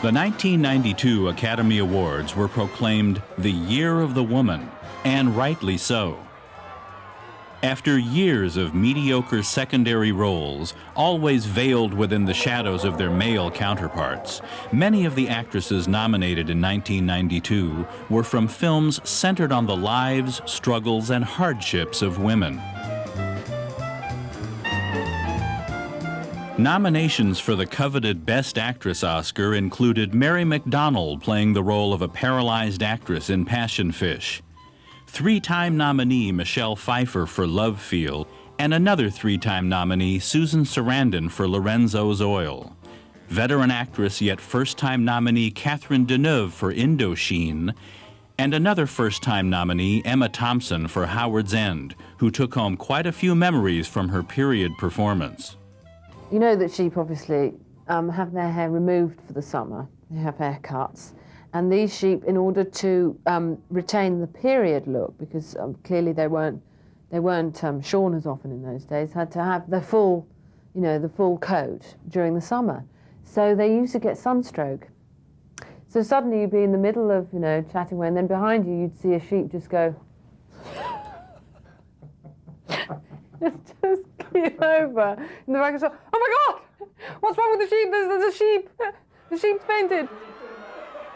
The 1992 Academy Awards were proclaimed the Year of the Woman, and rightly so. After years of mediocre secondary roles, always veiled within the shadows of their male counterparts, many of the actresses nominated in 1992 were from films centered on the lives, struggles, and hardships of women. Nominations for the coveted Best Actress Oscar included Mary McDonnell playing the role of a paralyzed actress in Passion Fish, three-time nominee Michelle Pfeiffer for Love Feel, and another three-time nominee Susan Sarandon for Lorenzo's Oil, veteran actress yet first-time nominee Catherine Deneuve for Indochine, and another first-time nominee Emma Thompson for Howard's End, who took home quite a few memories from her period performance. You know that sheep obviously have their hair removed for the summer. They have haircuts. And these sheep, in order to retain the period look, because clearly they weren't shorn as often in those days, had to have the full, the full coat during the summer. So they used to get sunstroke. So suddenly you'd be in the middle of, chatting away, and then behind you you'd see a sheep just go. just keel over in the back of the shop. Oh my God! What's wrong with the sheep? There's a sheep. The sheep's fainted.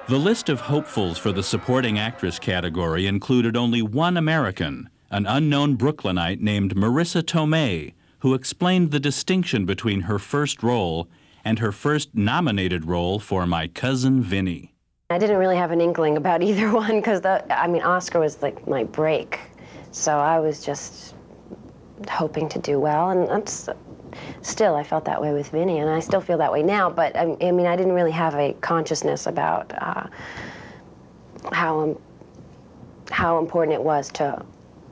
The list of hopefuls for the supporting actress category included only one American, an unknown Brooklynite named Marissa Tomei, who explained the distinction between her first role and her first nominated role for My Cousin Vinny. I didn't really have an inkling about either one because, Oscar was like my break. So I was just hoping to do well, and still I felt that way with Vinny, and I still feel that way now, but I didn't really have a consciousness about how important it was to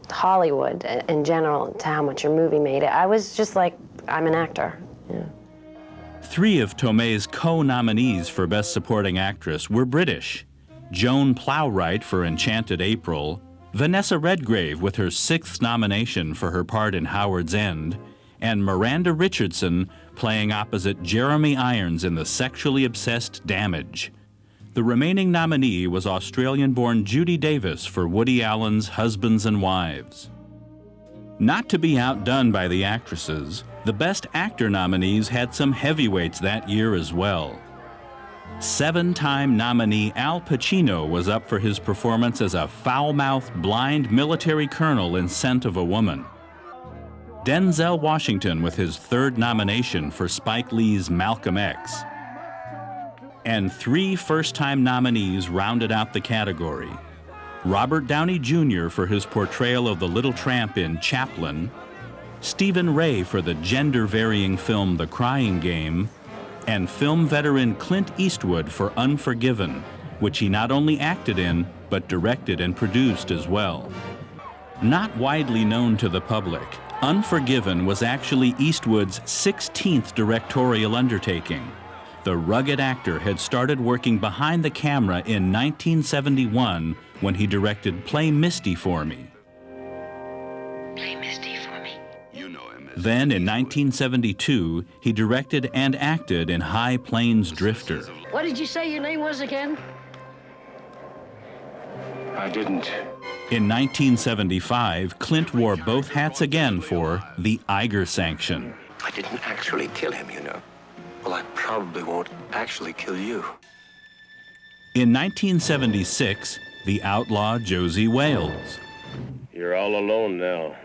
Hollywood in general, to how much a movie made it. I was just like, I'm an actor. Yeah. Three of Tomei's co-nominees for Best Supporting Actress were British: Joan Plowright for Enchanted April, Vanessa Redgrave with her 6th nomination for her part in Howard's End, and Miranda Richardson playing opposite Jeremy Irons in The Sexually Obsessed Damage. The remaining nominee was Australian-born Judy Davis for Woody Allen's Husbands and Wives. Not to be outdone by the actresses, the Best Actor nominees had some heavyweights that year as well. 7-time nominee Al Pacino was up for his performance as a foul-mouthed, blind military colonel in Scent of a Woman. Denzel Washington with his 3rd nomination for Spike Lee's Malcolm X. And 3 first-time nominees rounded out the category: Robert Downey Jr. for his portrayal of the Little Tramp in Chaplin, Stephen Ray for the gender-varying film The Crying Game, and film veteran Clint Eastwood for Unforgiven, which he not only acted in, but directed and produced as well. Not widely known to the public, Unforgiven was actually Eastwood's 16th directorial undertaking. The rugged actor had started working behind the camera in 1971 when he directed Play Misty for Me. Play Misty for me. You know him as then, in 1972, he directed and acted in High Plains Drifter. What did you say your name was again? I didn't. In 1975, Clint wore both hats again for The Eiger Sanction. I didn't actually kill him, you know. Well, I probably won't actually kill you. In 1976, the outlaw Josie Wales. You're all alone now,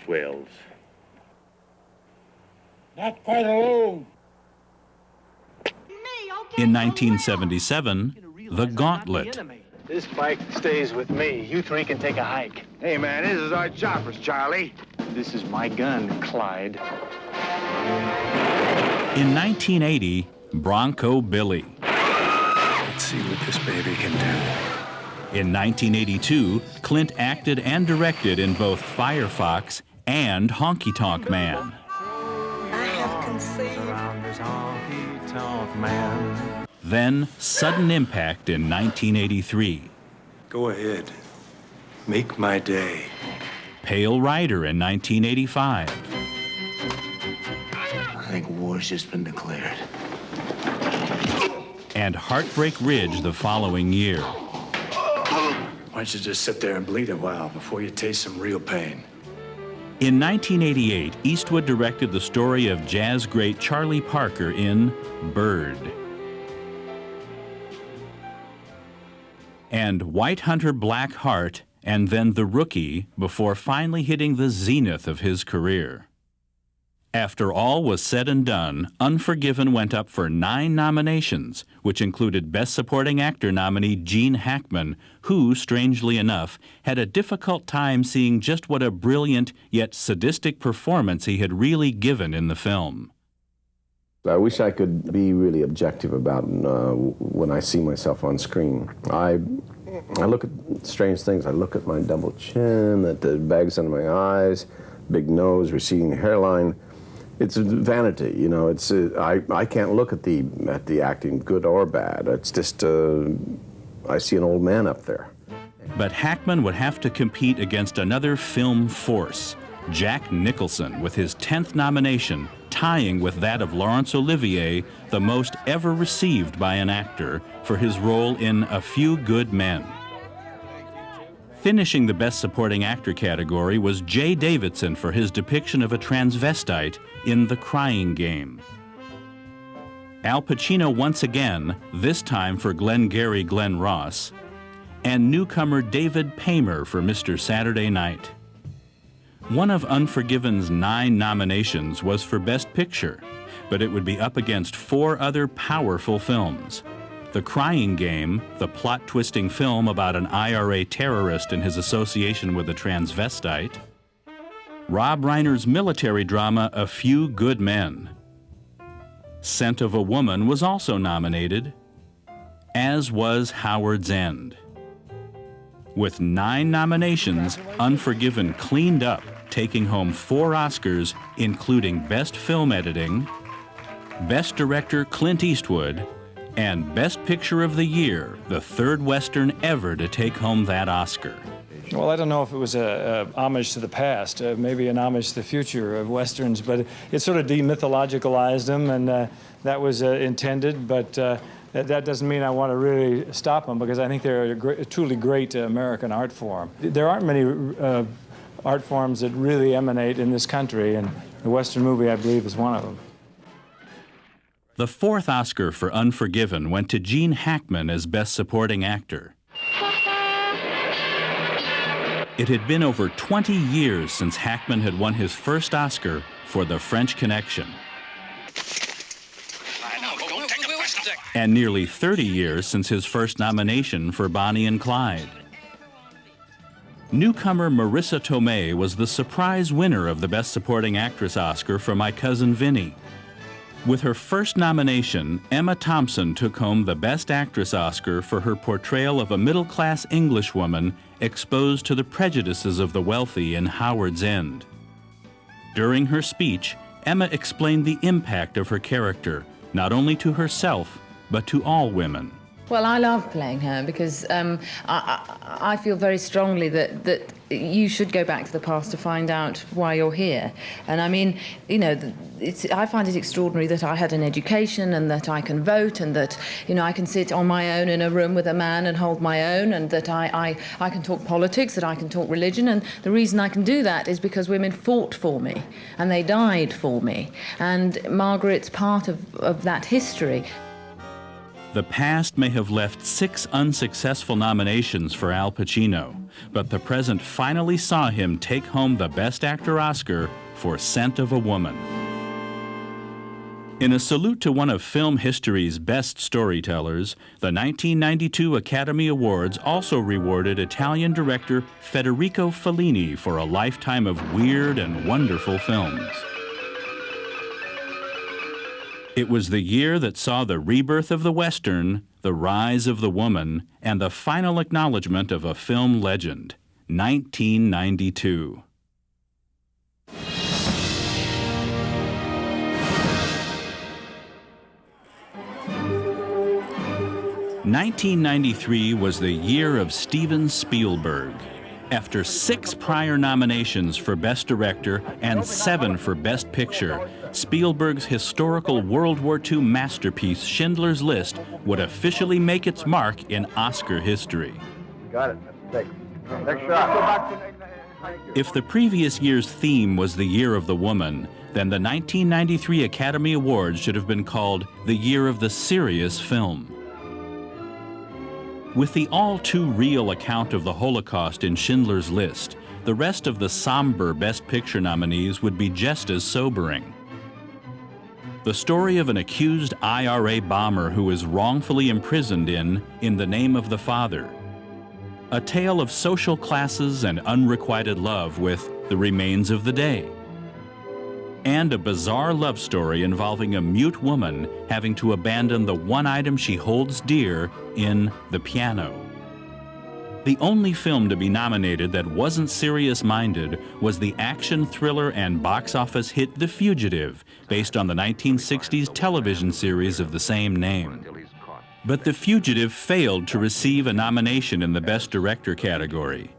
Wales. Not quite alone. In 1977, The Gauntlet. This bike stays with me. You 3 can take a hike. Hey, man, this is our choppers, Charlie. This is my gun, Clyde. In 1980, Bronco Billy. Let's see what this baby can do. In 1982, Clint acted and directed in both Firefox and Honky Tonk Man. I have conceived. Honky Tonk Man. Then Sudden Impact in 1983. Go ahead. Make my day. Pale Rider in 1985. I think war's just been declared. and Heartbreak Ridge the following year. Why don't you just sit there and bleed a while before you taste some real pain? In 1988, Eastwood directed the story of jazz great Charlie Parker in Bird. And White Hunter Black Heart, and then The Rookie, before finally hitting the zenith of his career. After all was said and done, Unforgiven went up for 9 nominations, which included Best Supporting Actor nominee Gene Hackman, who, strangely enough, had a difficult time seeing just what a brilliant yet sadistic performance he had really given in the film. I wish I could be really objective about when I see myself on screen. I look at strange things. I look at my double chin, at the bags under my eyes, big nose, receding hairline. It's vanity, you know. It's I can't look at the acting, good or bad. It's just I see an old man up there. But Hackman would have to compete against another film force, Jack Nicholson, with his 10th nomination, tying with that of Laurence Olivier, the most ever received by an actor, for his role in A Few Good Men. Finishing the Best Supporting Actor category was Jay Davidson for his depiction of a transvestite in The Crying Game. Al Pacino once again, this time for Glengarry Glen Ross, and newcomer David Paymer for Mr. Saturday Night. One of Unforgiven's 9 nominations was for Best Picture, but it would be up against 4 other powerful films. The Crying Game, the plot-twisting film about an IRA terrorist and his association with a transvestite. Rob Reiner's military drama, A Few Good Men. Scent of a Woman was also nominated, as was Howard's End. With 9 nominations, Unforgiven cleaned up, taking home 4 Oscars, including Best Film Editing, Best Director Clint Eastwood, and Best Picture of the Year, the 3rd Western ever to take home that Oscar. Well, I don't know if it was a homage to the past, maybe an homage to the future of Westerns, but it sort of demythologicalized them, and that was intended, but that doesn't mean I want to really stop them, because I think they're a truly great American art form. There aren't many art forms that really emanate in this country, and the Western movie, I believe, is one of them. The 4th Oscar for Unforgiven went to Gene Hackman as Best Supporting Actor. It had been over 20 years since Hackman had won his first Oscar for The French Connection. And nearly 30 years since his first nomination for Bonnie and Clyde. Newcomer Marissa Tomei was the surprise winner of the Best Supporting Actress Oscar for My Cousin Vinny. With her first nomination, Emma Thompson took home the Best Actress Oscar for her portrayal of a middle-class Englishwoman exposed to the prejudices of the wealthy in Howard's End. During her speech, Emma explained the impact of her character, not only to herself, but to all women. Well, I love playing her because I feel very strongly that you should go back to the past to find out why you're here. And I mean, you know, I find it extraordinary that I had an education and that I can vote and that, you know, I can sit on my own in a room with a man and hold my own, and that I can talk politics, that I can talk religion. And the reason I can do that is because women fought for me and they died for me. And Margaret's part of that history. The past may have left 6 unsuccessful nominations for Al Pacino, but the present finally saw him take home the Best Actor Oscar for Scent of a Woman. In a salute to one of film history's best storytellers, the 1992 Academy Awards also rewarded Italian director Federico Fellini for a lifetime of weird and wonderful films. It was the year that saw the rebirth of the Western, the rise of the woman, and the final acknowledgement of a film legend, 1992. '93 was the year of Steven Spielberg. After 6 prior nominations for Best Director and 7 for Best Picture, Spielberg's historical World War II masterpiece Schindler's List would officially make its mark in Oscar history. Got it. Next shot. If the previous year's theme was the Year of the Woman, then the 1993 Academy Awards should have been called the Year of the Serious Film. With the all-too-real account of the Holocaust in Schindler's List, the rest of the somber Best Picture nominees would be just as sobering. The story of an accused IRA bomber who is wrongfully imprisoned in the Name of the Father. A tale of social classes and unrequited love with The Remains of the Day. And a bizarre love story involving a mute woman having to abandon the one item she holds dear in The Piano. The only film to be nominated that wasn't serious-minded was the action thriller and box office hit The Fugitive, based on the 1960s television series of the same name. But The Fugitive failed to receive a nomination in the Best Director category.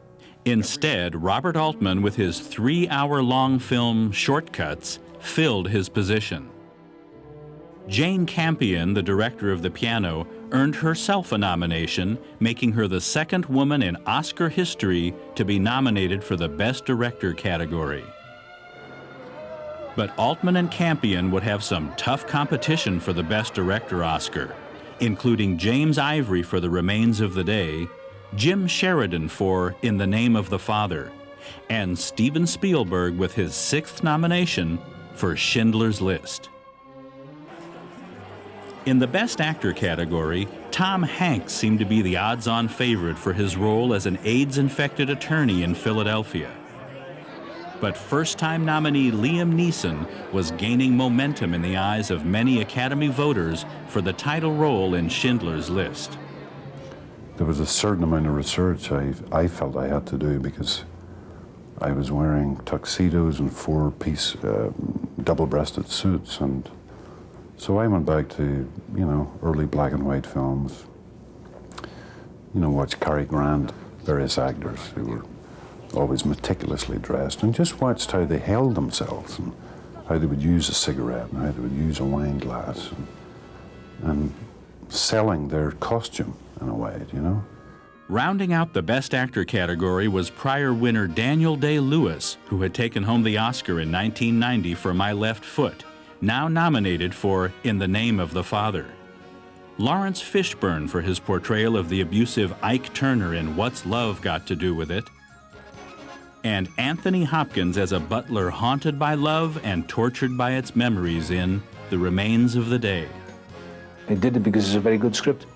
Instead, Robert Altman, with his 3-hour-long film Shortcuts, filled his position. Jane Campion, the director of The Piano, earned herself a nomination, making her the second woman in Oscar history to be nominated for the Best Director category. But Altman and Campion would have some tough competition for the Best Director Oscar, including James Ivory for The Remains of the Day, Jim Sheridan for In the Name of the Father, and Steven Spielberg with his 6th nomination for Schindler's List. In the Best Actor category, Tom Hanks seemed to be the odds-on favorite for his role as an AIDS-infected attorney in Philadelphia. But first-time nominee Liam Neeson was gaining momentum in the eyes of many Academy voters for the title role in Schindler's List. There was a certain amount of research I felt I had to do because I was wearing tuxedos and 4-piece double-breasted suits, and so I went back to, early black and white films, watched Cary Grant, various actors who were always meticulously dressed, and just watched how they held themselves and how they would use a cigarette and how they would use a wine glass and selling their costume in a way, Rounding out the Best Actor category was prior winner Daniel Day-Lewis, who had taken home the Oscar in 1990 for My Left Foot, now nominated for In the Name of the Father. Lawrence Fishburne for his portrayal of the abusive Ike Turner in What's Love Got to Do with It, and Anthony Hopkins as a butler haunted by love and tortured by its memories in The Remains of the Day. I did it because it's a very good script.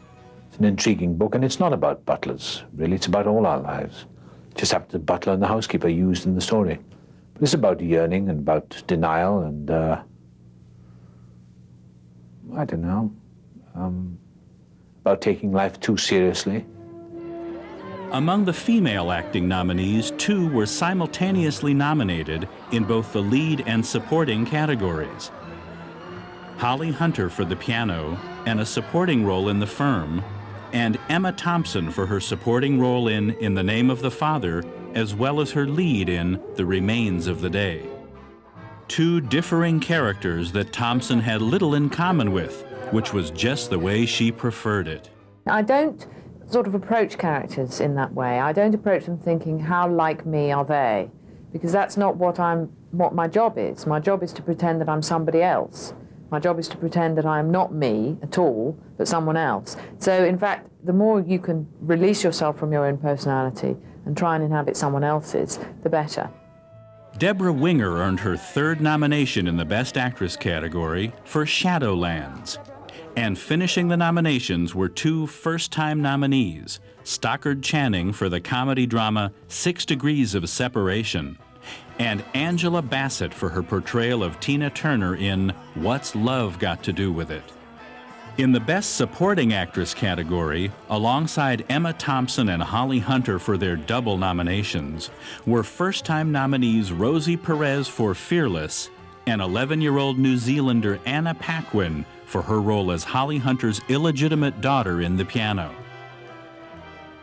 It's an intriguing book, and it's not about butlers, really. It's about all our lives. Just happened the butler and the housekeeper used in the story. But it's about yearning and about denial and, I don't know, about taking life too seriously. Among the female acting nominees, 2 were simultaneously nominated in both the lead and supporting categories. Holly Hunter for The Piano and a supporting role in The Firm, and Emma Thompson for her supporting role in the Name of the Father, as well as her lead in The Remains of the Day. 2 differing characters that Thompson had little in common with, which was just the way she preferred it. I don't sort of approach characters in that way. I don't approach them thinking, how like me are they? Because that's not what my job is. My job is to pretend that I'm somebody else. My job is to pretend that I'm not me at all, but someone else. So, in fact, the more you can release yourself from your own personality and try and inhabit someone else's, the better. Deborah Winger earned her 3rd nomination in the Best Actress category for Shadowlands. And finishing the nominations were 2 first-time nominees, Stockard Channing for the comedy drama 6 Degrees of Separation, and Angela Bassett for her portrayal of Tina Turner in What's Love Got to Do with It. In the Best Supporting Actress category, alongside Emma Thompson and Holly Hunter for their double nominations, were first-time nominees Rosie Perez for Fearless and 11-year-old New Zealander Anna Paquin for her role as Holly Hunter's illegitimate daughter in The Piano.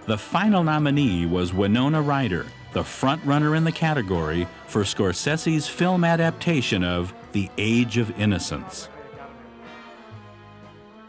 The final nominee was Winona Ryder, the front-runner in the category for Scorsese's film adaptation of The Age of Innocence.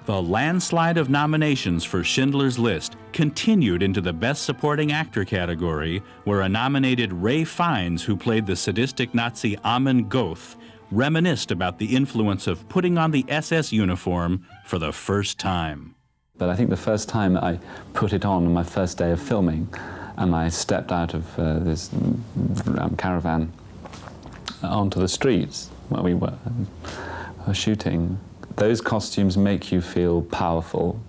The landslide of nominations for Schindler's List continued into the Best Supporting Actor category, where a nominated Ray Fiennes, who played the sadistic Nazi Amon Goeth, reminisced about the influence of putting on the SS uniform for the first time. But I think the first time I put it on my first day of filming, and I stepped out of this caravan onto the streets where we were shooting, those costumes make you feel powerful,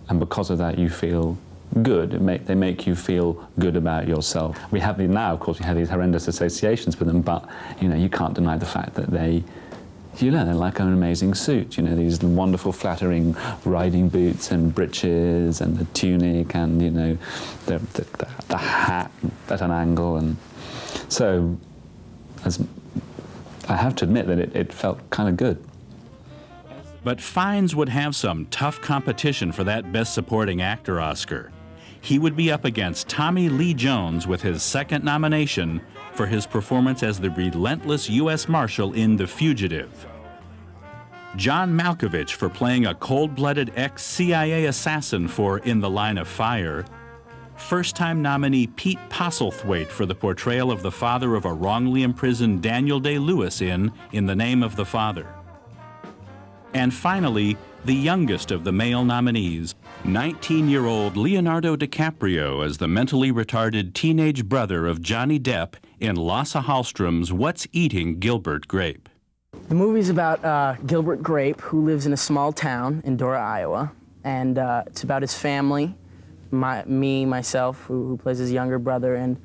and because of that you feel good. They make you feel good about yourself. We have now, of course, we have these horrendous associations with them, but you can't deny the fact that they're like an amazing suit. These wonderful, flattering riding boots and breeches and the tunic and the hat at an angle, and so I have to admit that it felt kind of good. But Fiennes would have some tough competition for that Best Supporting Actor Oscar. He would be up against Tommy Lee Jones with his second nomination for his performance as the relentless U.S. Marshal in The Fugitive. John Malkovich for playing a cold-blooded ex-CIA assassin for In the Line of Fire. First-time nominee Pete Postlethwaite for the portrayal of the father of a wrongly imprisoned Daniel Day-Lewis in the Name of the Father. And finally, the youngest of the male nominees, 19-year-old Leonardo DiCaprio as the mentally retarded teenage brother of Johnny Depp in Lasse Hallström's What's Eating Gilbert Grape. The movie's about Gilbert Grape, who lives in a small town in Dora, Iowa, and it's about his family, myself, who plays his younger brother, and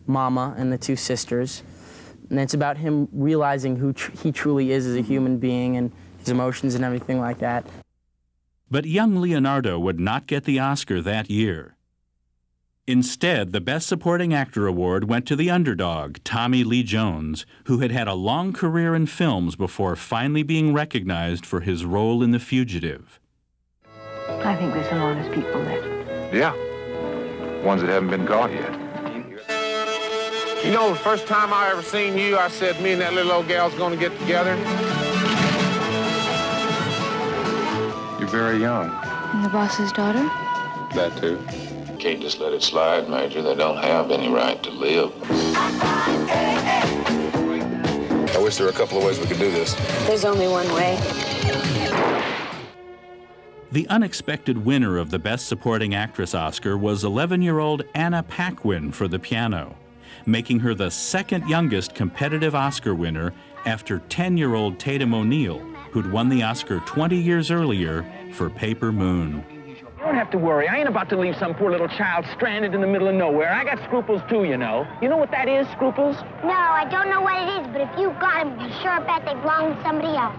Mama and the two sisters. And it's about him realizing who he truly is as a human being and his emotions and everything like that. But young Leonardo would not get the Oscar that year. Instead, the Best Supporting Actor award went to the underdog, Tommy Lee Jones, who had had a long career in films before finally being recognized for his role in The Fugitive. I think there's some honest people left. Yeah, ones that haven't been caught yet. The first time I ever seen you, I said me and that little old gal's gonna get together. You're very young. And the boss's daughter? That too. Can't just let it slide, Major. They don't have any right to live. I wish there were a couple of ways we could do this. There's only one way. The unexpected winner of the Best Supporting Actress Oscar was 11-year-old Anna Paquin for The Piano, making her the second youngest competitive Oscar winner after 10-year-old Tatum O'Neal, who'd won the Oscar 20 years earlier for Paper Moon. You don't have to worry. I ain't about to leave some poor little child stranded in the middle of nowhere. I got scruples too, You know what that is, scruples? No, I don't know what it is, but if you got them, be sure bet they belong to somebody else.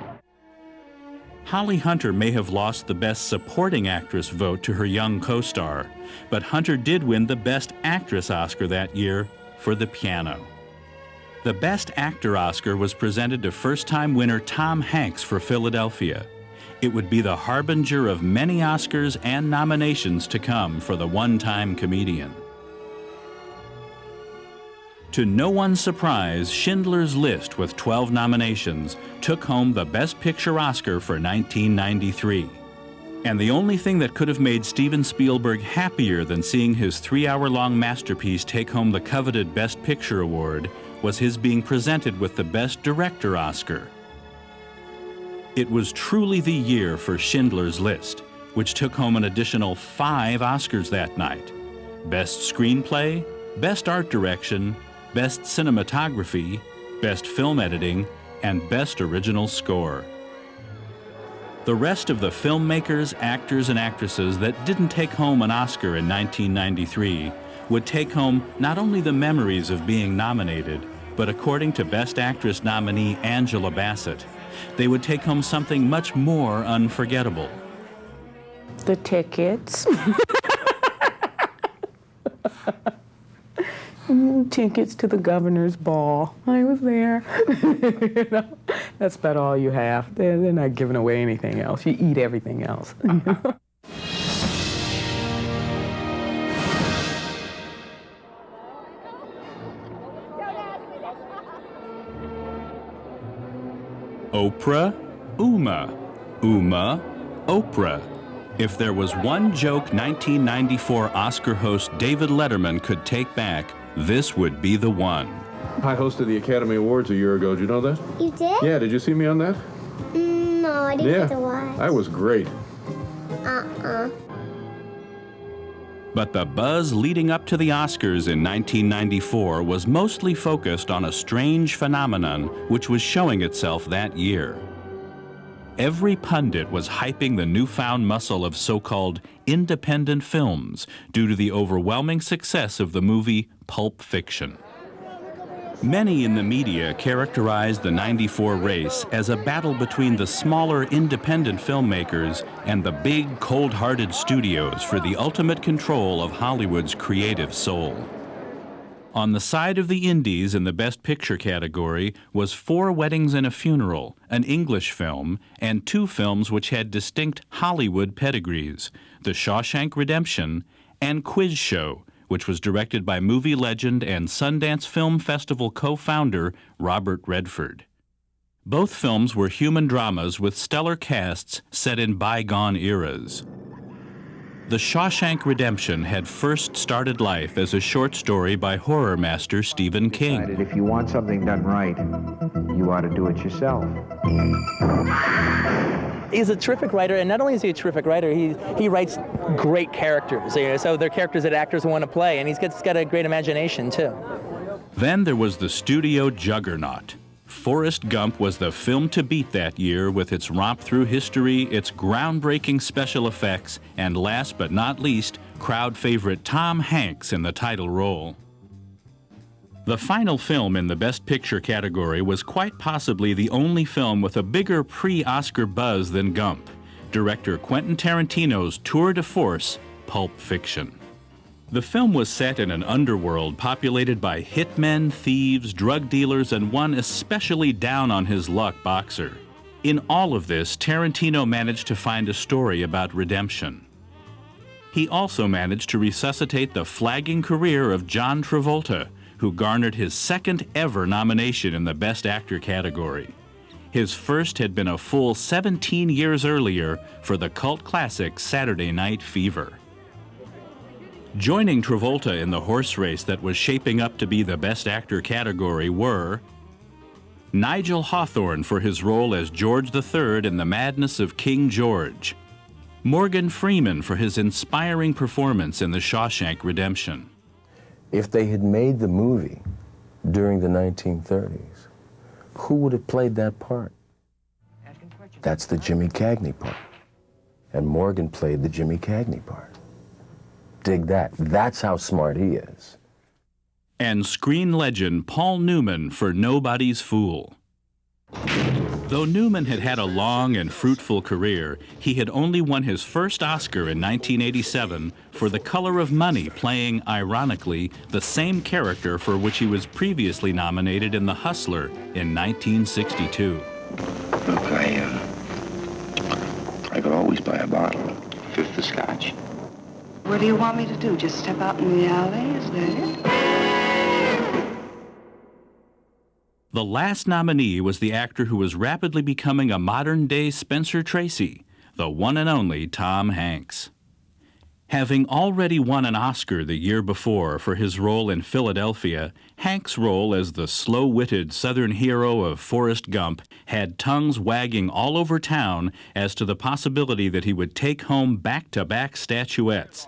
Holly Hunter may have lost the Best Supporting Actress vote to her young co-star, but Hunter did win the Best Actress Oscar that year for The Piano. The Best Actor Oscar was presented to first-time winner Tom Hanks for Philadelphia. It would be the harbinger of many Oscars and nominations to come for the one-time comedian. To no one's surprise, Schindler's List, with 12 nominations, took home the Best Picture Oscar for 1993. And the only thing that could have made Steven Spielberg happier than seeing his 3-hour-long masterpiece take home the coveted Best Picture award was his being presented with the Best Director Oscar. It was truly the year for Schindler's List, which took home an additional 5 Oscars that night: Best Screenplay, Best Art Direction, Best Cinematography, Best Film Editing, and Best Original Score. The rest of the filmmakers, actors, and actresses that didn't take home an Oscar in 1993 would take home not only the memories of being nominated, but according to Best Actress nominee Angela Bassett, they would take home something much more unforgettable. The tickets. Tickets to the governor's ball. I was there. That's about all you have. They're not giving away anything else. You eat everything else. Oprah, Uma, Uma, Oprah. If there was one joke 1994 Oscar host David Letterman could take back, this would be the one. I hosted the Academy Awards a year ago. Did you know that? You did? Yeah, did you see me on that? No, I didn't Yeah, get to watch. I was great. But the buzz leading up to the Oscars in 1994 was mostly focused on a strange phenomenon which was showing itself that year. Every pundit was hyping the newfound muscle of so-called independent films due to the overwhelming success of the movie Pulp Fiction. Many in the media characterized the '94 race as a battle between the smaller independent filmmakers and the big, cold-hearted studios for the ultimate control of Hollywood's creative soul. On the side of the indies in the Best Picture category was Four Weddings and a Funeral, an English film, and two films which had distinct Hollywood pedigrees, The Shawshank Redemption and Quiz Show, which was directed by movie legend and Sundance Film Festival co-founder Robert Redford. Both films were human dramas with stellar casts set in bygone eras. The Shawshank Redemption had first started life as a short story by horror master Stephen King. If you want something done right, you ought to do it yourself. He's a terrific writer, and not only is he a terrific writer, he writes great characters. So they're characters that actors want to play, and he's got a great imagination, too. Then there was the studio juggernaut. Forrest Gump was the film to beat that year with its romp through history, its groundbreaking special effects, and last but not least, crowd favorite Tom Hanks in the title role. The final film in the Best Picture category was quite possibly the only film with a bigger pre-Oscar buzz than Gump, director Quentin Tarantino's tour de force, Pulp Fiction. The film was set in an underworld populated by hitmen, thieves, drug dealers, and one especially down-on-his-luck boxer. In all of this, Tarantino managed to find a story about redemption. He also managed to resuscitate the flagging career of John Travolta, who garnered his second-ever nomination in the Best Actor category. His first had been a full 17 years earlier for the cult classic Saturday Night Fever. Joining Travolta in the horse race that was shaping up to be the Best Actor category were Nigel Hawthorne for his role as George III in The Madness of King George, Morgan Freeman for his inspiring performance in The Shawshank Redemption. If they had made the movie during the 1930s, who would have played that part? That's the Jimmy Cagney part. And Morgan played the Jimmy Cagney part. Dig that. That's how smart he is. And screen legend Paul Newman for Nobody's Fool. Though Newman had had a long and fruitful career, he had only won his first Oscar in 1987 for The Color of Money, playing, ironically, the same character for which he was previously nominated in The Hustler in 1962. Look, I could always buy a bottle. Fifth of scotch. What do you want me to do? Just step out in the alley? Is that it? The last nominee was the actor who was rapidly becoming a modern-day Spencer Tracy, the one and only Tom Hanks. Having already won an Oscar the year before for his role in Philadelphia, Hanks' role as the slow-witted Southern hero of Forrest Gump had tongues wagging all over town as to the possibility that he would take home back-to-back statuettes,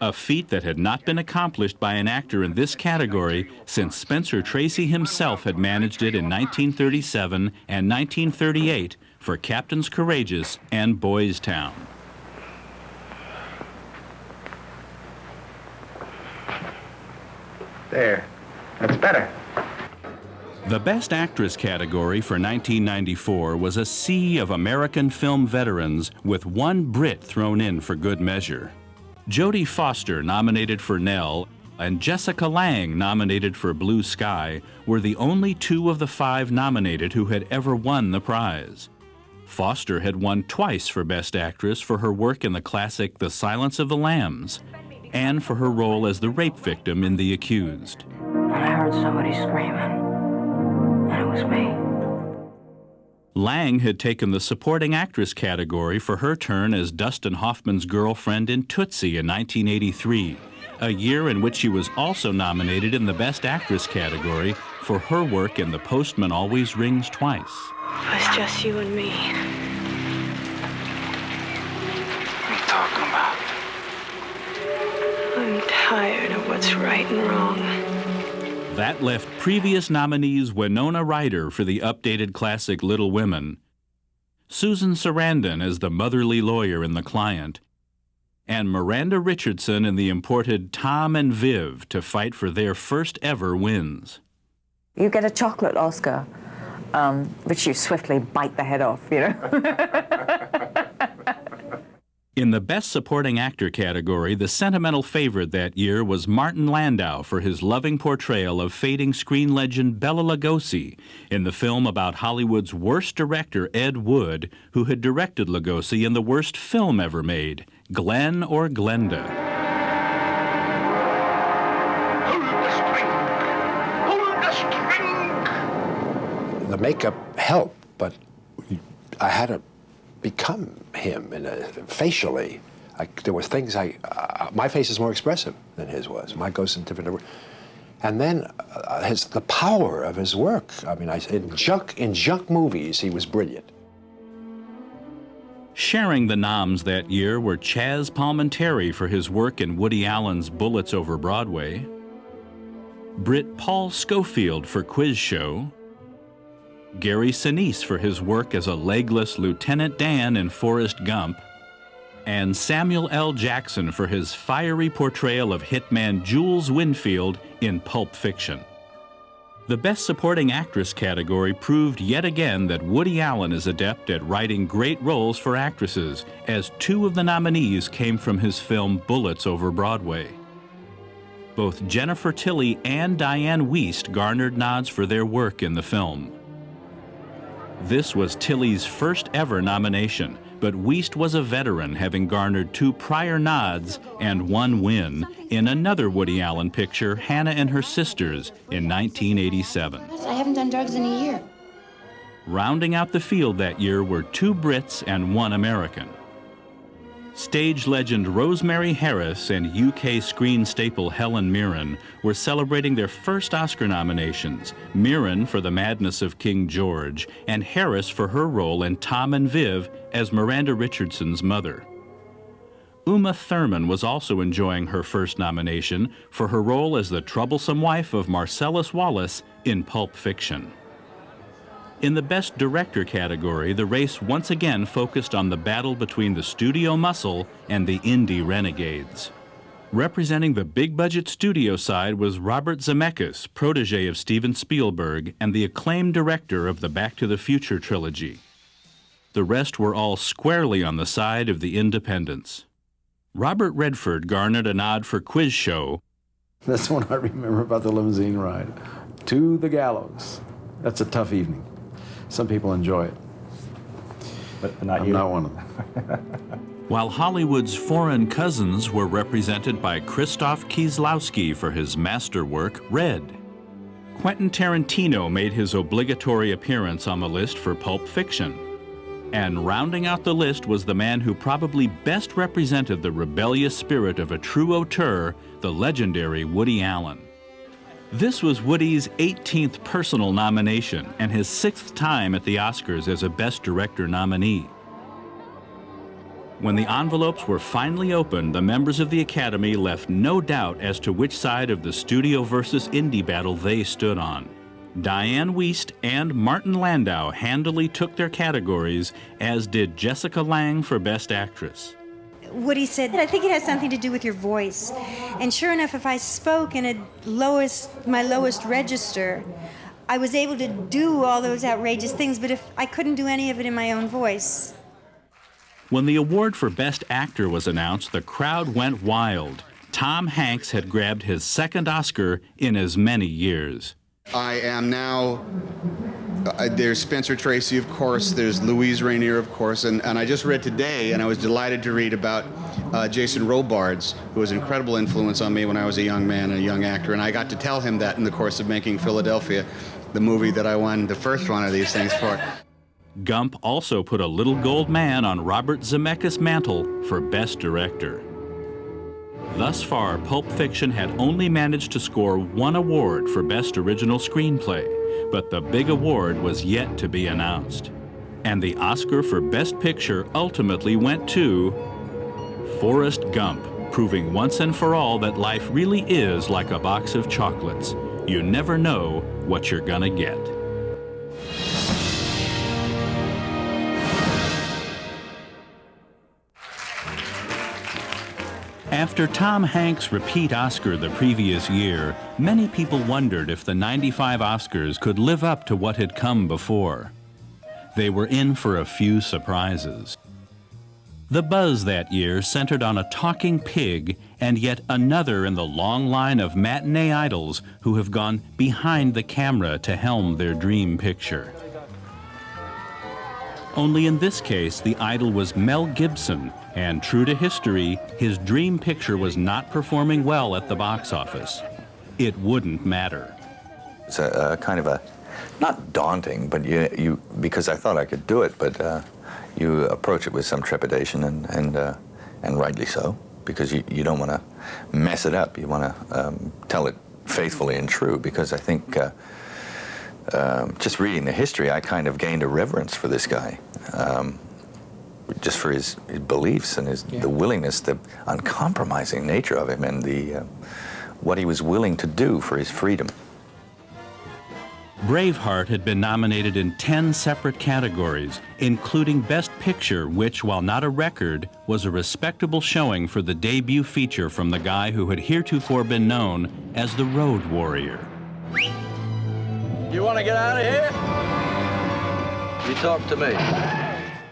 a feat that had not been accomplished by an actor in this category since Spencer Tracy himself had managed it in 1937 and 1938 for Captains Courageous and Boys Town. There. That's better. The Best Actress category for 1994 was a sea of American film veterans with one Brit thrown in for good measure. Jodie Foster, nominated for Nell, and Jessica Lange, nominated for Blue Sky, were the only two of the five nominated who had ever won the prize. Foster had won twice for Best Actress for her work in the classic The Silence of the Lambs, and for her role as the rape victim in The Accused. I heard somebody screaming, and it was me. Lang had taken the supporting actress category for her turn as Dustin Hoffman's girlfriend in Tootsie in 1983, a year in which she was also nominated in the Best Actress category for her work in The Postman Always Rings Twice. It was just you and me. What are you talking about? I'm tired of what's right and wrong. That left previous nominees Winona Ryder for the updated classic Little Women, Susan Sarandon as the motherly lawyer in The Client, and Miranda Richardson in the imported Tom and Viv to fight for their first ever wins. You get a chocolate Oscar, which you swiftly bite the head off, you know? In the Best Supporting Actor category, the sentimental favorite that year was Martin Landau for his loving portrayal of fading screen legend Bela Lugosi in the film about Hollywood's worst director, Ed Wood, who had directed Lugosi in the worst film ever made, Glenn or Glenda. The makeup helped, but I had to become him facially. There were things my face is more expressive than his was. Mine goes in different. And then the power of his work. I mean, in junk movies, he was brilliant. Sharing the noms that year were Chaz Palminteri for his work in Woody Allen's Bullets Over Broadway, Britt Paul Schofield for Quiz Show, Gary Sinise for his work as a legless Lieutenant Dan in Forrest Gump, and Samuel L. Jackson for his fiery portrayal of hitman Jules Winfield in Pulp Fiction. The Best Supporting Actress category proved yet again that Woody Allen is adept at writing great roles for actresses, as 2 of the nominees came from his film Bullets Over Broadway. Both Jennifer Tilly and Diane Wiest garnered nods for their work in the film. This was Tilly's first ever nomination, but Wiest was a veteran, having garnered 2 prior nods and 1 win in another Woody Allen picture, Hannah and Her Sisters, in 1987. I haven't done drugs in a year. Rounding out the field that year were 2 Brits and 1 American. Stage legend Rosemary Harris and UK screen staple Helen Mirren were celebrating their first Oscar nominations, Mirren for The Madness of King George, and Harris for her role in Tom and Viv as Miranda Richardson's mother. Uma Thurman was also enjoying her first nomination for her role as the troublesome wife of Marcellus Wallace in Pulp Fiction. In the Best Director category, the race once again focused on the battle between the studio muscle and the indie renegades. Representing the big-budget studio side was Robert Zemeckis, protege of Steven Spielberg and the acclaimed director of the Back to the Future trilogy. The rest were all squarely on the side of the independents. Robert Redford garnered a nod for Quiz Show. That's one I remember about the limousine ride. To the gallows. That's a tough evening. Some people enjoy it. But not I'm you. not one of them. While Hollywood's foreign cousins were represented by Krzysztof Kieslowski for his masterwork, Red. Quentin Tarantino made his obligatory appearance on the list for Pulp Fiction. And rounding out the list was the man who probably best represented the rebellious spirit of a true auteur, the legendary Woody Allen. This was Woody's 18th personal nomination and his 6th time at the Oscars as a Best Director nominee. When the envelopes were finally opened, the members of the Academy left no doubt as to which side of the studio versus indie battle they stood on. Diane Wiest and Martin Landau handily took their categories, as did Jessica Lange for Best Actress. Woody said, I think it has something to do with your voice. And sure enough, if I spoke in my lowest register, I was able to do all those outrageous things, but if I couldn't do any of it in my own voice. When the award for Best Actor was announced, the crowd went wild. Tom Hanks had grabbed his 2nd Oscar in as many years. I am now, there's Spencer Tracy, of course, there's Louise Rainier, of course, and I just read today, and I was delighted to read about Jason Robards, who was an incredible influence on me when I was a young man and a young actor, and I got to tell him that in the course of making Philadelphia, the movie that I won the first one of these things for. Gump also put a little gold man on Robert Zemeckis' mantle for Best Director. Thus far, Pulp Fiction had only managed to score one award for Best Original Screenplay, but the big award was yet to be announced. And the Oscar for Best Picture ultimately went to Forrest Gump, proving once and for all that life really is like a box of chocolates. You never know what you're gonna get. After Tom Hanks' repeat Oscar the previous year, many people wondered if the '95 Oscars could live up to what had come before. They were in for a few surprises. The buzz that year centered on a talking pig and yet another in the long line of matinee idols who have gone behind the camera to helm their dream picture. Only in this case, the idol was Mel Gibson, and true to history, his dream picture was not performing well at the box office. It wouldn't matter. It's a kind of a, not daunting, but you because I thought I could do it, but you approach it with some trepidation, and rightly so, because you don't want to mess it up. You want to tell it faithfully and true, because I think just reading the history, I kind of gained a reverence for this guy, just for his beliefs and the willingness, the uncompromising nature of him, and what he was willing to do for his freedom. Braveheart had been nominated in 10 separate categories, including Best Picture, which, while not a record, was a respectable showing for the debut feature from the guy who had heretofore been known as the Road Warrior. You want to get out of here? You talk to me.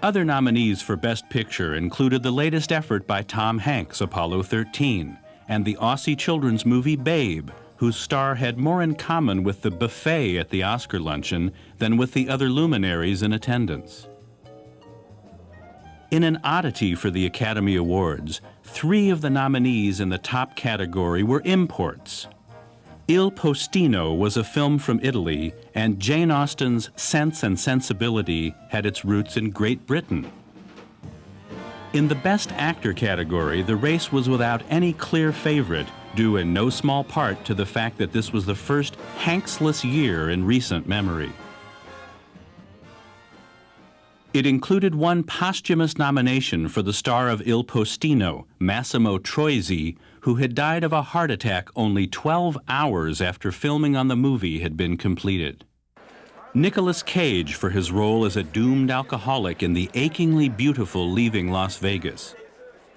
Other nominees for Best Picture included the latest effort by Tom Hanks, Apollo 13, and the Aussie children's movie Babe, whose star had more in common with the buffet at the Oscar luncheon than with the other luminaries in attendance. In an oddity for the Academy Awards, 3 of the nominees in the top category were imports. Il Postino was a film from Italy, and Jane Austen's Sense and Sensibility had its roots in Great Britain. In the Best Actor category, the race was without any clear favorite, due in no small part to the fact that this was the first Hanksless year in recent memory. It included one posthumous nomination for the star of Il Postino, Massimo Troisi, who had died of a heart attack only 12 hours after filming on the movie had been completed. Nicolas Cage for his role as a doomed alcoholic in the achingly beautiful Leaving Las Vegas.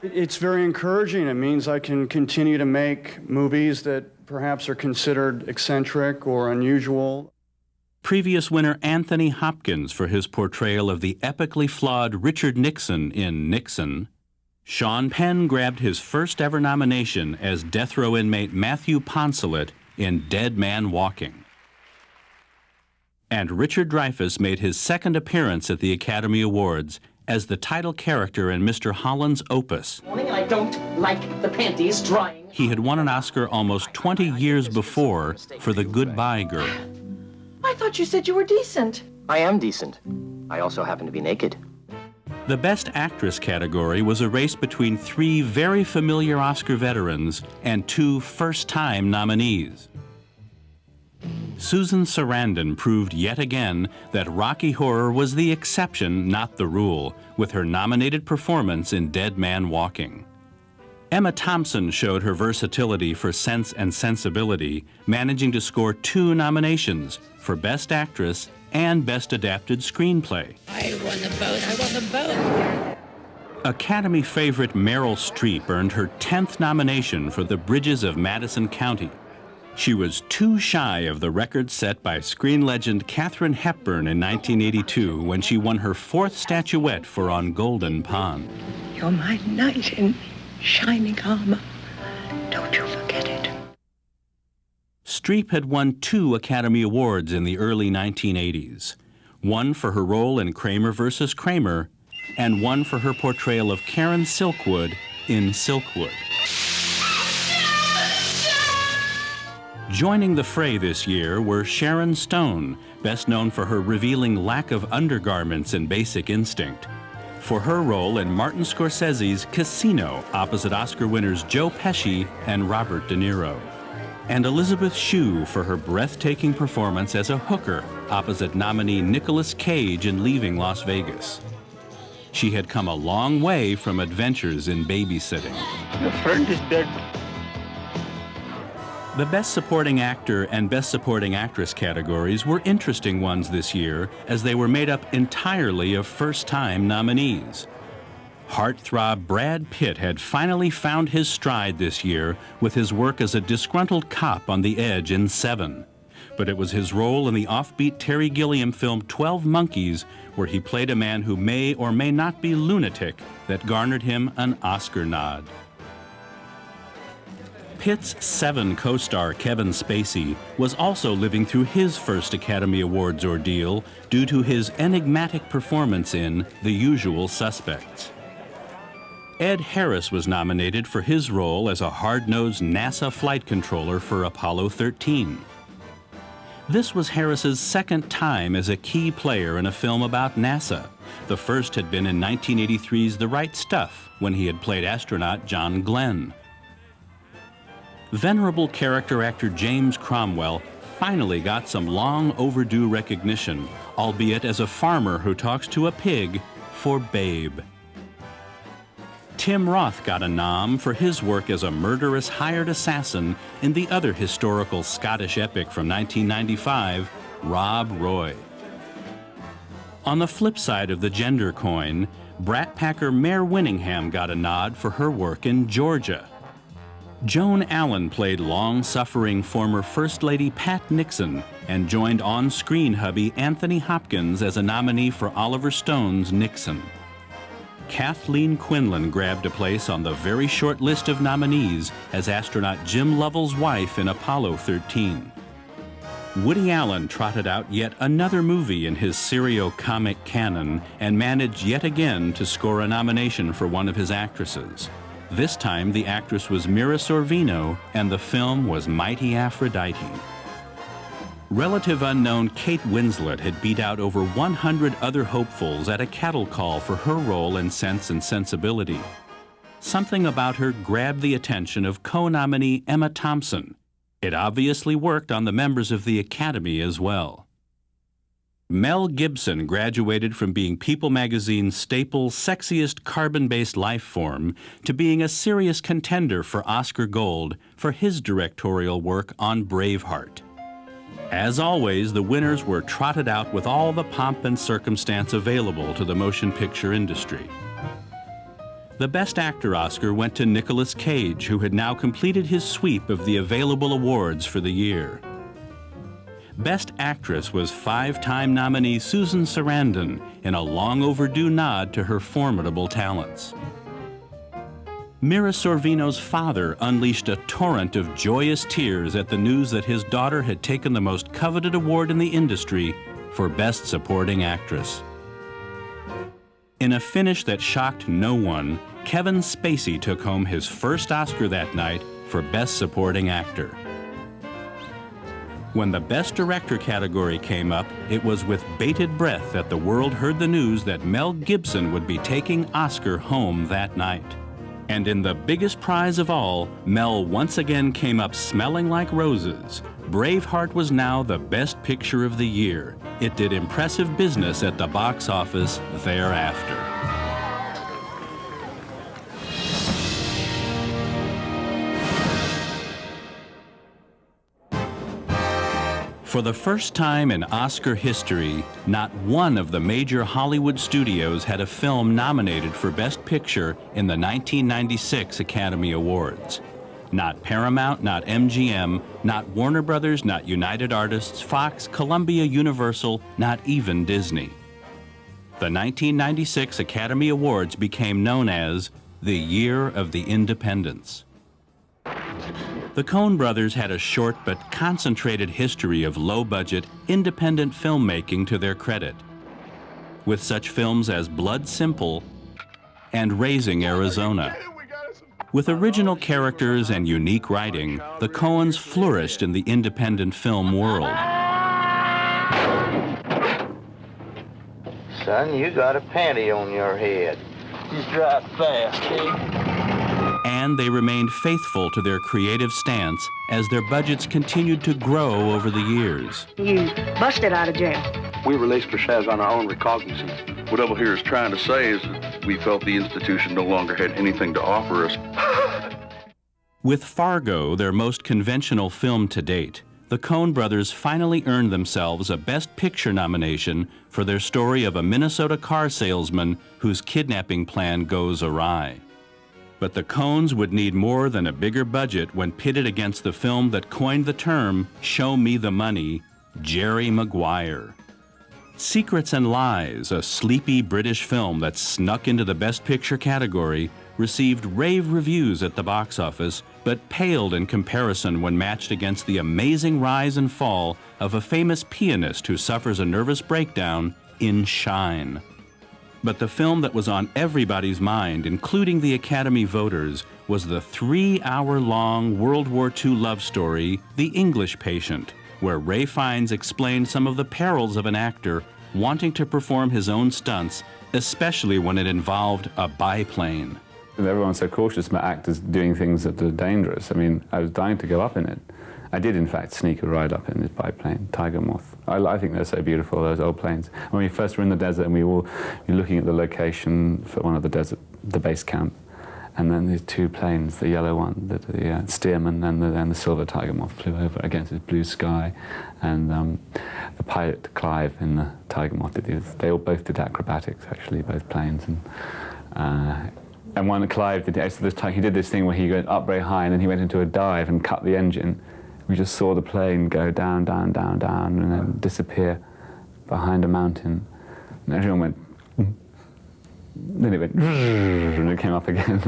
It's very encouraging. It means I can continue to make movies that perhaps are considered eccentric or unusual. Previous winner Anthony Hopkins for his portrayal of the epically flawed Richard Nixon in Nixon. Sean Penn grabbed his first ever nomination as death row inmate Matthew Poncelet in Dead Man Walking. And Richard Dreyfuss made his second appearance at the Academy Awards as the title character in Mr. Holland's Opus. And I don't like the panties drying. He had won an Oscar almost 20 years before for The Goodbye Girl. I thought you said you were decent. I am decent. I also happen to be naked. The Best Actress category was a race between 3 very familiar Oscar veterans and 2 first-time nominees. Susan Sarandon proved yet again that Rocky Horror was the exception, not the rule, with her nominated performance in Dead Man Walking. Emma Thompson showed her versatility for Sense and Sensibility, managing to score 2 nominations for Best Actress and Best Adapted Screenplay. I won the boat. I won the boat. Academy favorite Meryl Streep earned her 10th nomination for The Bridges of Madison County. She was 2 shy of the record set by screen legend Katharine Hepburn in 1982 when she won her 4th statuette for On Golden Pond. You're my knight in shining armor. Don't you forget it. Streep had won 2 Academy Awards in the early 1980s, one for her role in Kramer vs. Kramer, and one for her portrayal of Karen Silkwood in Silkwood. Joining the fray this year were Sharon Stone, best known for her revealing lack of undergarments in Basic Instinct, for her role in Martin Scorsese's Casino opposite Oscar winners Joe Pesci and Robert De Niro, and Elizabeth Shue for her breathtaking performance as a hooker opposite nominee Nicolas Cage in Leaving Las Vegas. She had come a long way from adventures in babysitting. Your friend is dead. The Best Supporting Actor and Best Supporting Actress categories were interesting ones this year, as they were made up entirely of first-time nominees. Heartthrob Brad Pitt had finally found his stride this year with his work as a disgruntled cop on the edge in Seven. But it was his role in the offbeat Terry Gilliam film 12 Monkeys, where he played a man who may or may not be lunatic, that garnered him an Oscar nod. Pitt's Seven co-star Kevin Spacey was also living through his first Academy Awards ordeal due to his enigmatic performance in The Usual Suspects. Ed Harris was nominated for his role as a hard-nosed NASA flight controller for Apollo 13. This was Harris's second time as a key player in a film about NASA. The first had been in 1983's The Right Stuff, when he had played astronaut John Glenn. Venerable character actor James Cromwell finally got some long overdue recognition, albeit as a farmer who talks to a pig, for Babe. Tim Roth got a nom for his work as a murderous hired assassin in the other historical Scottish epic from 1995, Rob Roy. On the flip side of the gender coin, Brat Packer Mare Winningham got a nod for her work in Georgia. Joan Allen played long-suffering former First Lady Pat Nixon and joined on-screen hubby Anthony Hopkins as a nominee for Oliver Stone's Nixon. Kathleen Quinlan grabbed a place on the very short list of nominees as astronaut Jim Lovell's wife in Apollo 13. Woody Allen trotted out yet another movie in his serio-comic canon and managed yet again to score a nomination for one of his actresses. This time, the actress was Mira Sorvino, and the film was Mighty Aphrodite. Relative unknown Kate Winslet had beat out over 100 other hopefuls at a cattle call for her role in Sense and Sensibility. Something about her grabbed the attention of co-nominee Emma Thompson. It obviously worked on the members of the Academy as well. Mel Gibson graduated from being People magazine's staple, sexiest carbon-based life form to being a serious contender for Oscar Gold for his directorial work on Braveheart. As always, the winners were trotted out with all the pomp and circumstance available to the motion picture industry. The Best Actor Oscar went to Nicolas Cage, who had now completed his sweep of the available awards for the year. Best Actress was five-time nominee Susan Sarandon in a long-overdue nod to her formidable talents. Mira Sorvino's father unleashed a torrent of joyous tears at the news that his daughter had taken the most coveted award in the industry for Best Supporting Actress. In a finish that shocked no one, Kevin Spacey took home his first Oscar that night for Best Supporting Actor. When the Best Director category came up, it was with bated breath that the world heard the news that Mel Gibson would be taking Oscar home that night. And in the biggest prize of all, Mel once again came up smelling like roses. Braveheart was now the best picture of the year. It did impressive business at the box office thereafter. For the first time in Oscar history, not one of the major Hollywood studios had a film nominated for Best Picture in the 1996 Academy Awards. Not Paramount, not MGM, not Warner Brothers, not United Artists, Fox, Columbia, Universal, not even Disney. The 1996 Academy Awards became known as the Year of the Independents. The Coen brothers had a short but concentrated history of low-budget, independent filmmaking to their credit, with such films as Blood Simple and Raising Arizona. With original characters and unique writing, the Coens flourished in the independent film world. Son, you got a panty on your head. Just drive fast, eh? And they remained faithful to their creative stance as their budgets continued to grow over the years. You busted out of jail. We released ourselves on our own recognizance. What Double here is trying to say is that we felt the institution no longer had anything to offer us. With Fargo, their most conventional film to date, the Coen brothers finally earned themselves a Best Picture nomination for their story of a Minnesota car salesman whose kidnapping plan goes awry. But the Coens would need more than a bigger budget when pitted against the film that coined the term, "Show me the money," Jerry Maguire. Secrets and Lies, a sleepy British film that snuck into the Best Picture category, received rave reviews at the box office, but paled in comparison when matched against the amazing rise and fall of a famous pianist who suffers a nervous breakdown in Shine. But the film that was on everybody's mind, including the Academy voters, was the 3-hour-long World War II love story, The English Patient, where Ray Fiennes explained some of the perils of an actor wanting to perform his own stunts, especially when it involved a biplane. Everyone's so cautious about actors doing things that are dangerous. I mean, I was dying to go up in it. I did, in fact, sneak a ride up in this biplane, Tiger Moth. I think they're so beautiful, those old planes. When we first were in the desert and we were looking at the location for one of the base camp, and then these two planes, the yellow one, the Stearman and the silver Tiger Moth flew over against this blue sky, and the pilot, Clive, in the Tiger Moth, they all both did acrobatics, actually, both planes. And one, Clive, he did this thing where he went up very high and then he went into a dive and cut the engine. We just saw the plane go down, down, down, down, and then disappear behind a mountain. And everyone went, then it went, and it came up again.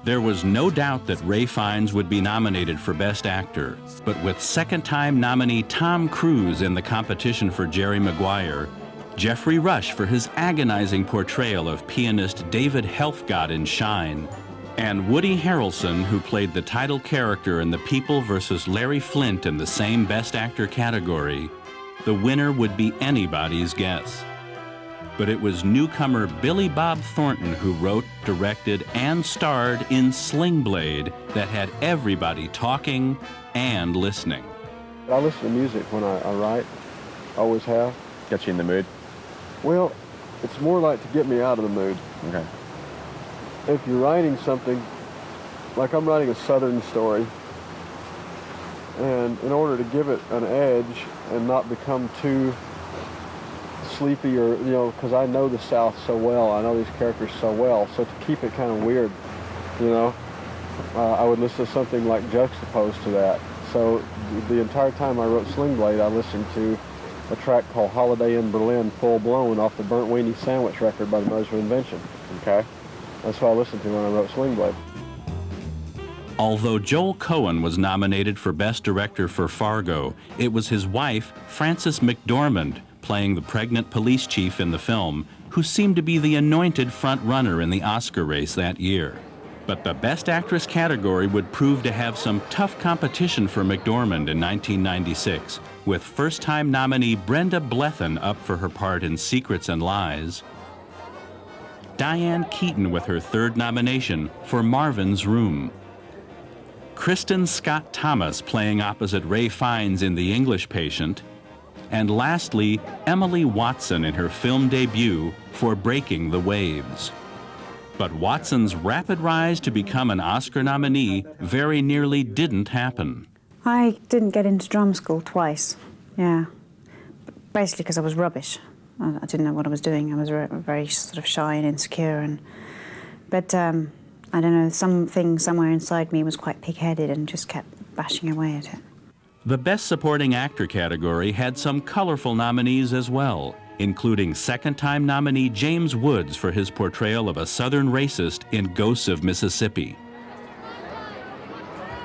There was no doubt that Ray Fiennes would be nominated for Best Actor, but with second-time nominee Tom Cruise in the competition for Jerry Maguire, Jeffrey Rush for his agonizing portrayal of pianist David Helfgott in Shine, and Woody Harrelson, who played the title character in The People vs. Larry Flint in the same Best Actor category, the winner would be anybody's guess. But it was newcomer Billy Bob Thornton who wrote, directed, and starred in Sling Blade that had everybody talking and listening. I listen to music when I write, always have. Gets you in the mood? Well, it's more like to get me out of the mood. Okay. If you're writing something, like I'm writing a Southern story, and in order to give it an edge and not become too sleepy or, because I know the South so well, I know these characters so well, so to keep it kind of weird, I would listen to something like juxtaposed to that. So the entire time I wrote Sling Blade, I listened to a track called Holiday in Berlin, Full Blown, off the Burnt Weenie Sandwich record by the Mothers of Invention. Okay? That's what I listened to when I wrote Sling Blade. Although Joel Coen was nominated for Best Director for Fargo, it was his wife, Frances McDormand, playing the pregnant police chief in the film, who seemed to be the anointed front-runner in the Oscar race that year. But the Best Actress category would prove to have some tough competition for McDormand in 1996, with first-time nominee Brenda Blethyn up for her part in Secrets and Lies, Diane Keaton with her third nomination for Marvin's Room, Kristen Scott Thomas playing opposite Ray Fiennes in The English Patient, and lastly, Emily Watson in her film debut for Breaking the Waves. But Watson's rapid rise to become an Oscar nominee very nearly didn't happen. I didn't get into drama school twice, yeah. Basically because I was rubbish. I didn't know what I was doing. I was very sort of shy and insecure. But I don't know, something somewhere inside me was quite pig-headed and just kept bashing away at it. The Best Supporting Actor category had some colorful nominees as well, including second-time nominee James Woods for his portrayal of a Southern racist in Ghosts of Mississippi,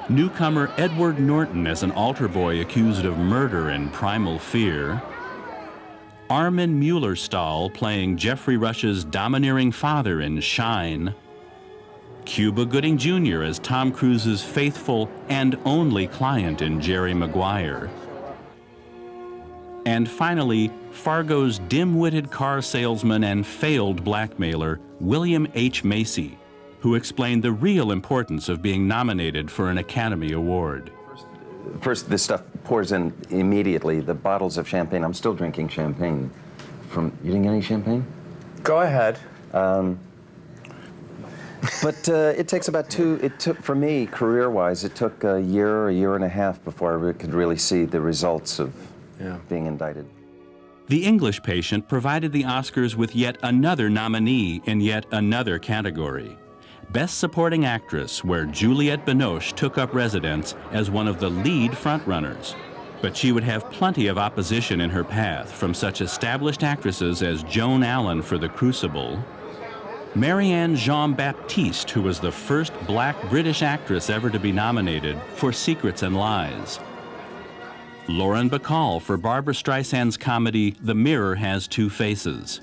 newcomer Edward Norton as an altar boy accused of murder in Primal Fear, Armin Mueller-Stahl playing Jeffrey Rush's domineering father in Shine, Cuba Gooding Jr. as Tom Cruise's faithful and only client in Jerry Maguire. And finally, Fargo's dim-witted car salesman and failed blackmailer, William H. Macy, who explained the real importance of being nominated for an Academy Award. First, this stuff pours in immediately, the bottles of champagne. I'm still drinking champagne from, you didn't get any champagne? Go ahead. But it takes about for me, career-wise, it took a year and a half before I could really see the results of being indicted. The English Patient provided the Oscars with yet another nominee in yet another category. Best Supporting Actress, where Juliette Binoche took up residence as one of the lead frontrunners. But she would have plenty of opposition in her path from such established actresses as Joan Allen for The Crucible, Marianne Jean-Baptiste, who was the first black British actress ever to be nominated for Secrets and Lies, Lauren Bacall for Barbra Streisand's comedy The Mirror Has Two Faces,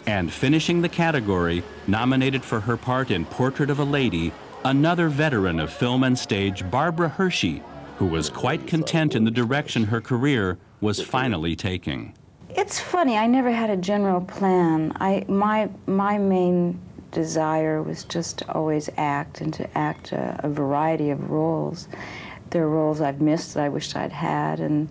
and finishing the category, nominated for her part in Portrait of a Lady, another veteran of film and stage, Barbara Hershey, who was quite content in the direction her career was finally taking. It's funny, I never had a general plan. My main desire was just to always act and to act a variety of roles. There are roles I've missed that I wished I'd had, and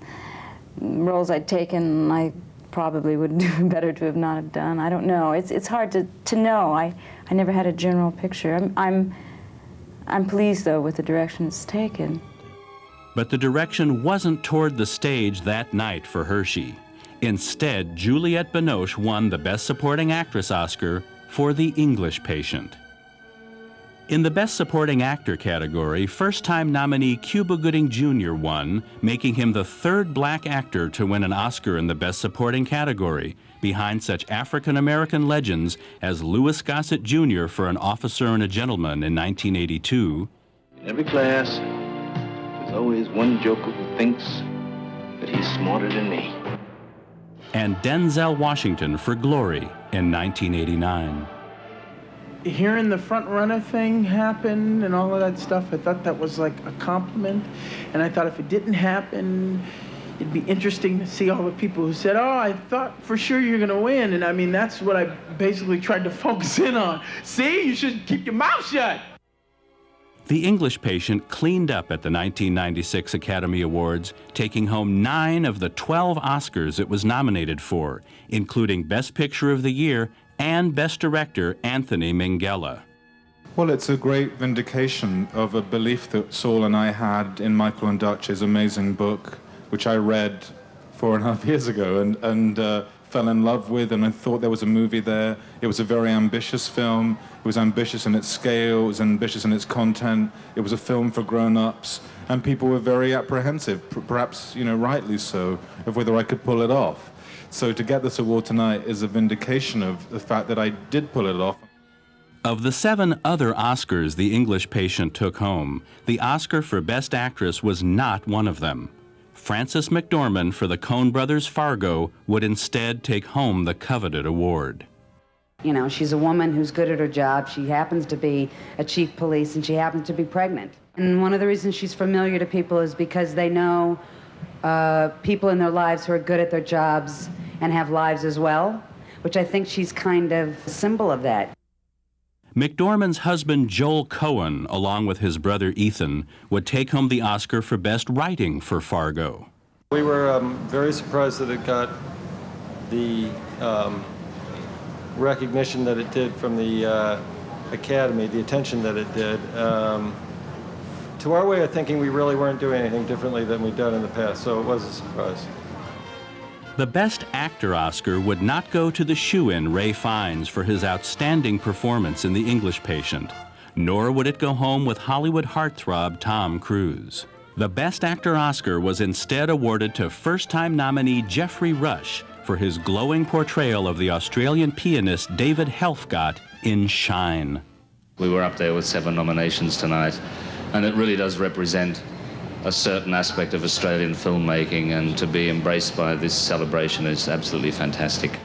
roles I'd taken I probably would do better to have not have done. I don't know. It's hard to know. I never had a general picture. I'm pleased, though, with the direction it's taken. But the direction wasn't toward the stage that night for Hershey. Instead, Juliette Binoche won the Best Supporting Actress Oscar for The English Patient. In the Best Supporting Actor category, first-time nominee Cuba Gooding Jr. won, making him the third black actor to win an Oscar in the Best Supporting category, behind such African-American legends as Louis Gossett Jr. for An Officer and a Gentleman in 1982. In every class, there's always one joker who thinks that he's smarter than me. And Denzel Washington for Glory in 1989. Hearing the front runner thing happen and all of that stuff, I thought that was like a compliment. And I thought if it didn't happen, it'd be interesting to see all the people who said, oh, I thought for sure you're gonna win. And I mean, that's what I basically tried to focus in on. See, you should keep your mouth shut. The English Patient cleaned up at the 1996 Academy Awards, taking home 9 of the 12 Oscars it was nominated for, including Best Picture of the Year and Best Director Anthony Minghella. Well, it's a great vindication of a belief that Saul and I had in Michael and Dutch's amazing book, which I read 4.5 years ago and fell in love with, and I thought there was a movie there. It was a very ambitious film. It was ambitious in its scale, it was ambitious in its content. It was a film for grown-ups, and people were very apprehensive, perhaps, rightly so, of whether I could pull it off. So to get this award tonight is a vindication of the fact that I did pull it off. Of the 7 other Oscars The English Patient took home, the Oscar for Best Actress was not one of them. Frances McDormand for the Coen brothers' Fargo would instead take home the coveted award. You know, she's a woman who's good at her job. She happens to be a chief police, and she happens to be pregnant. And one of the reasons she's familiar to people is because they know people in their lives who are good at their jobs and have lives as well, which I think she's kind of a symbol of that. McDormand's husband Joel Coen, along with his brother Ethan, would take home the Oscar for Best Writing for Fargo. We were very surprised that it got the recognition that it did from the Academy, the attention that it did. To our way of thinking, we really weren't doing anything differently than we'd done in the past, so it was a surprise. The Best Actor Oscar would not go to the shoo-in Ray Fiennes for his outstanding performance in The English Patient, nor would it go home with Hollywood heartthrob Tom Cruise. The Best Actor Oscar was instead awarded to first-time nominee Geoffrey Rush for his glowing portrayal of the Australian pianist David Helfgott in Shine. We were up there with 7 nominations tonight, and it really does represent a certain aspect of Australian filmmaking, and to be embraced by this celebration is absolutely fantastic.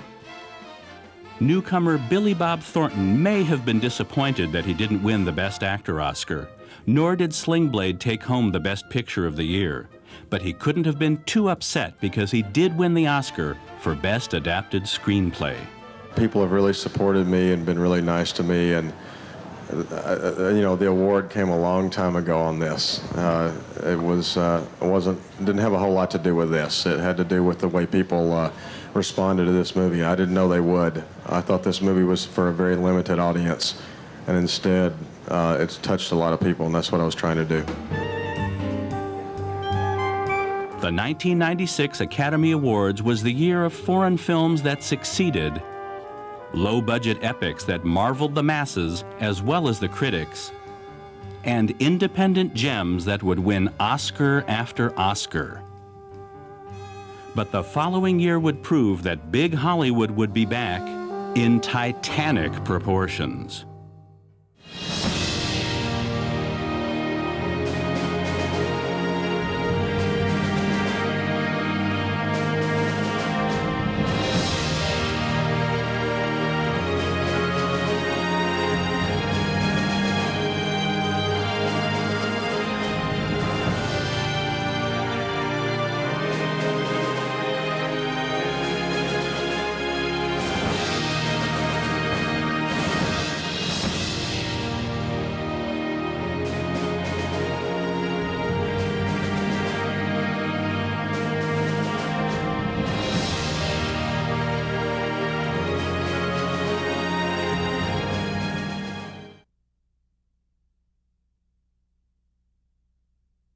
Newcomer Billy Bob Thornton may have been disappointed that he didn't win the Best Actor Oscar, nor did Sling Blade take home the Best Picture of the year. But he couldn't have been too upset because he did win the Oscar for Best Adapted Screenplay. People have really supported me and been really nice to me, and you know, the award came a long time ago on this. Didn't have a whole lot to do with this. It had to do with the way people responded to this movie. I didn't know they would. I thought this movie was for a very limited audience, and instead it's touched a lot of people, and that's what I was trying to do. The 1996 Academy Awards was the year of foreign films that succeeded, low-budget epics that marveled the masses as well as the critics, and independent gems that would win Oscar after Oscar. But the following year would prove that big Hollywood would be back in titanic proportions.